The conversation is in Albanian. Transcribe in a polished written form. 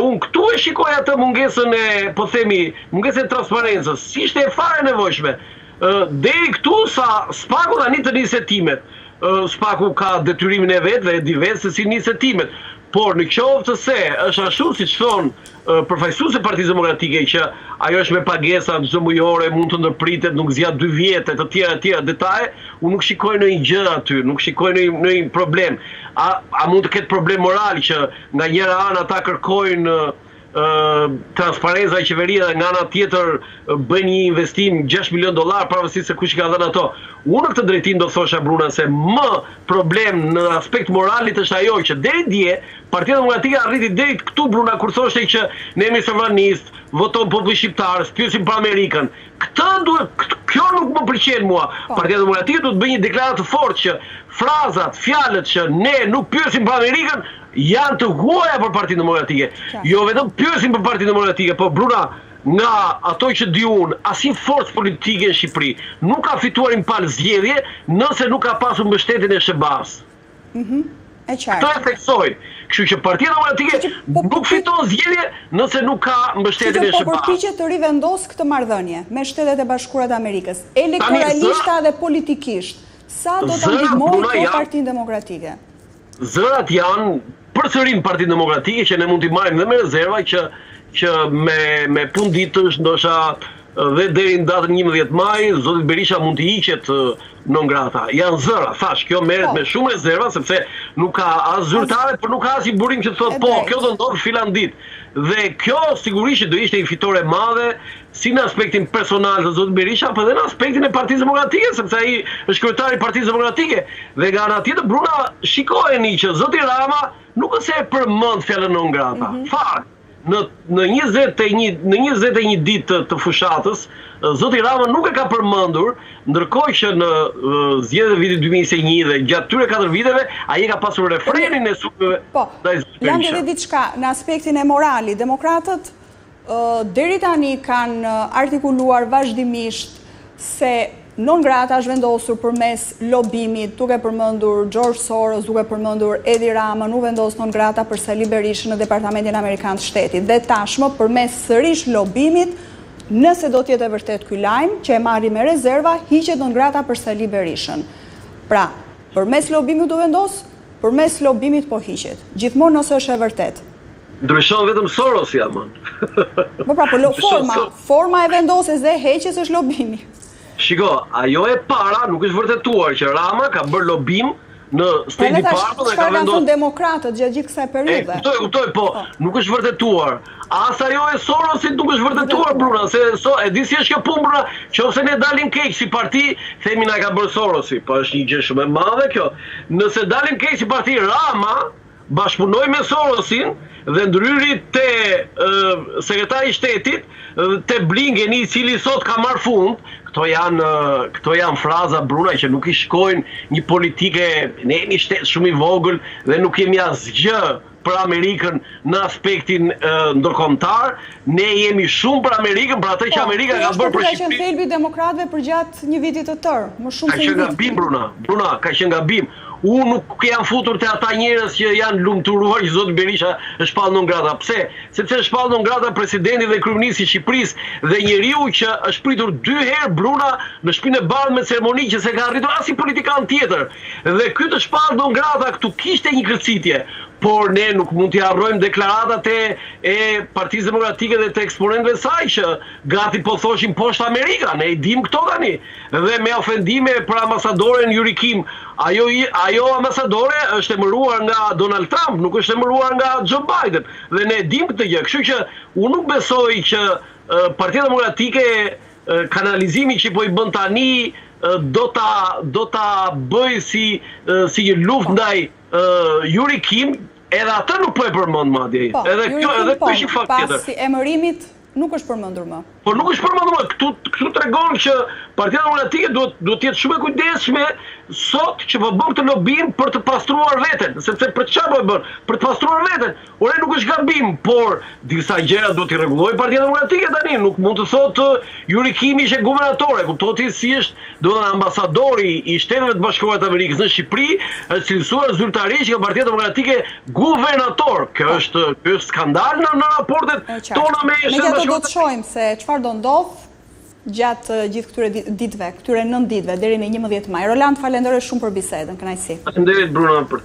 unë këtu e shikoj atë mungesën e, po themi, mungesën e transparencës, si ishte e fare nevojshme. Deri këtu sa Spaku tani të nisë hetimet. Spaku ka detyrimin e vetë dhe e di vetë se si nisë hetimet. Por në qoftë se është ashtu siç thonë përfaqësuesi e Partisë Demokratike që ajo është me pagesa çdo mujore, mund të ndërpritet, nuk zgjat 2 vjet të tjera detaje, unë nuk shikoj ndonjë gjë aty, nuk shikoj ndonjë problem. A mund të ketë problem moral që nga njëra anë ata kërkojnë transparenca e qeveria dhe nga ana tjetër bëjnë një investim $6 milion pavarësisht se kush i ka dhënë ato. Unë në këtë drejtim do thosha Bruna se më problem në aspekt moralit është ajo që deri dje Partia Demokratike arriti deri këtu Bruna kur thoshte që ne jemi sovranist, votojmë popull shqiptar, pyesim për Amerikën. Kjo nuk më pëlqen mua. Partia Demokratike duhet të bëjë një deklaratë të fortë që frazat, fjalët që ne nuk pyesim për Amerikën janë të huaja për Partinë Demokratike. Jo vetëm pyesim për Partinë Demokratike, po Bruna, nga ato që di unë, asnjë forcë politike në Shqipëri nuk ka fituar një palë zgjedhje nëse nuk ka pasur mbështetjen e SHBA-s. Këto e theksoj. Kështu që Partia Demokratike nuk fiton zgjedhje nëse nuk ka mbështetjen e SHBA-s. Po përpiqet të rivendos këtë marrëdhënie me Shtetet e Bashkuara të Amerikës, elektoralisht dhe politikisht. Sa do ta ndihmojë Partinë Demokratike? Zërat janë përsëri Partinë Demokratike që ne mund t'i marrim dhe me rezerva që me punë ditësh ndoshta dhe deri në datën 11 maj zoti Berisha mund të hiqet non grata. Janë zëra, thash, kjo merret me shumë rezerva sepse nuk ka as zyrtare, por nuk ka as i burim që të thotë po, kjo do ndodh filan ditë. Dhe kjo sigurisht do ishte një fitore e madhe si në aspektin personal të zotit Berisha, por edhe në aspektin e Partisë Demokratike, sepse ai është kryetari i Partisë Demokratike. Dhe nga ana tjetër Bruna, shikojeni që zoti Rama nuk është se e përmend fjalën non grata. Fakt. Në 21 ditë të fushatës, zoti Rama nuk e ka përmendur, ndërkohë që në zgjedhjet e vitit 2021 dhe gjatë këtyre 4 viteve, ai ka pasur refrenin e sulmeve. Po, janë edhe diçka në aspektin e moralit. Demokratët deri tani kanë artikuluar vazhdimisht se non grata është vendosur përmes lobimit, duke përmendur George Soros, duke përmendur Edi Rama, nuk vendos non grata për Sali Berishën në Departamentin Amerikan të Shtetit. Dhe tashmë përmes sërish lobimit, nëse do t'jetë e vërtet ky lajm, që e marri me rezerva, hiqet non grata për Sali Berishën. Pra, përmes lobimit do vendos, përmes lobimit po hiqet. Gjithmonë nëse është e vërtet. Ndryshon vetëm Soros jaman. Po pra, forma e vendosjes dhe heqjes është lobimi. Shiko, ajo e para nuk është vërtetuar që Rama ka bërë lobim në State Department dhe ka vendosur demokratët gjatë gjithë kësaj periudhe. Kuptoj, po, nuk është vërtetuar. As ajo e Sorosit nuk është vërtetuar, Bruna, se e di si është kjo punë, Bruna, qofse ne dalim keq si parti, themi na ka bërë Sorosi, po është një gjë shumë e madhe kjo. Nëse dalim keq si parti, Rama bashkëpunoi me Sorosin dhe ndryri te sekretari i shtetit, te Blinkeni, i cili sot ka marrë fund. Këto janë fraza, Bruna, që nuk i shkojnë një politike, ne jemi shtet shumë i vogël dhe nuk kemi asgjë për Amerikën në aspektin ndërkombëtar, ne jemi shumë për Amerikën, për atë që Amerika ka bërë për Shqipërinë. Ka qenë thelbi demokratëve për gjatë një viti të tërë, më shumë se një vit. Ka qenë gabim, Bruna, ka qenë gabim. Unë nuk jam futur të ata njerëz që janë lumturuar që zoti Berisha është shpallë non grata. Pse? Sepse është shpallë non grata presidenti dhe kryeministri i Shqipërisë dhe njeriu që është pritur 2 herë Bruna në Shtëpinë e Bardhë me ceremoni që se ka arritur as i politikan tjetër. Dhe ky të shpallë non grata këtu kishte një kërcitje. Por ne nuk mund t'i harrojmë deklaratat e Partisë Demokratike dhe të eksponentëve saj që gati po thoshin poshtë Amerika, ne i dim këto tani. Dhe me ofendime për ambasadoren Yuri Kim, ajo ambasadore është emëruar nga Donald Trump, nuk është emëruar nga Joe Biden. Dhe ne dim këtë gjë, kështu që unë nuk besoj që Partia Demokratike kanalizimi që po i bën tani do ta bëj si një luftë ndaj Yuri Kim, edhe atë nuk po e përmend madje. Edhe kjo është një fakt tjetër. Pasi emërimit nuk është përmendur më. por nuk është përmenduar. Këtu tregon që Partia Demokratike duhet të jetë shumë e kujdesshme sot që po bën këtë lobim për të pastruar veten, sepse për çfarë po e bën? Për të pastruar veten. Ore nuk është gabim, por disa gjëra duhet t'i rregullojë Partia Demokratike tani. Nuk mund të thotë Yuri Kimi ishte guvernatore, kuptohet si është, domethënë ambasadori i Shteteve të Bashkuara të Amerikës në Shqipëri, është cilësuar zyrtarisht nga Partia Demokratike guvernator. Kjo është skandal në raportet tona me Shtetet Bashkuara. Do të shohim se çfarë do ndodh gjatë gjithë këtyre ditëve, këtyre 9 ditëve deri në 11 maj. Roland, falenderoj shumë për bisedën. Kënaqësi. Faleminderit Bruno për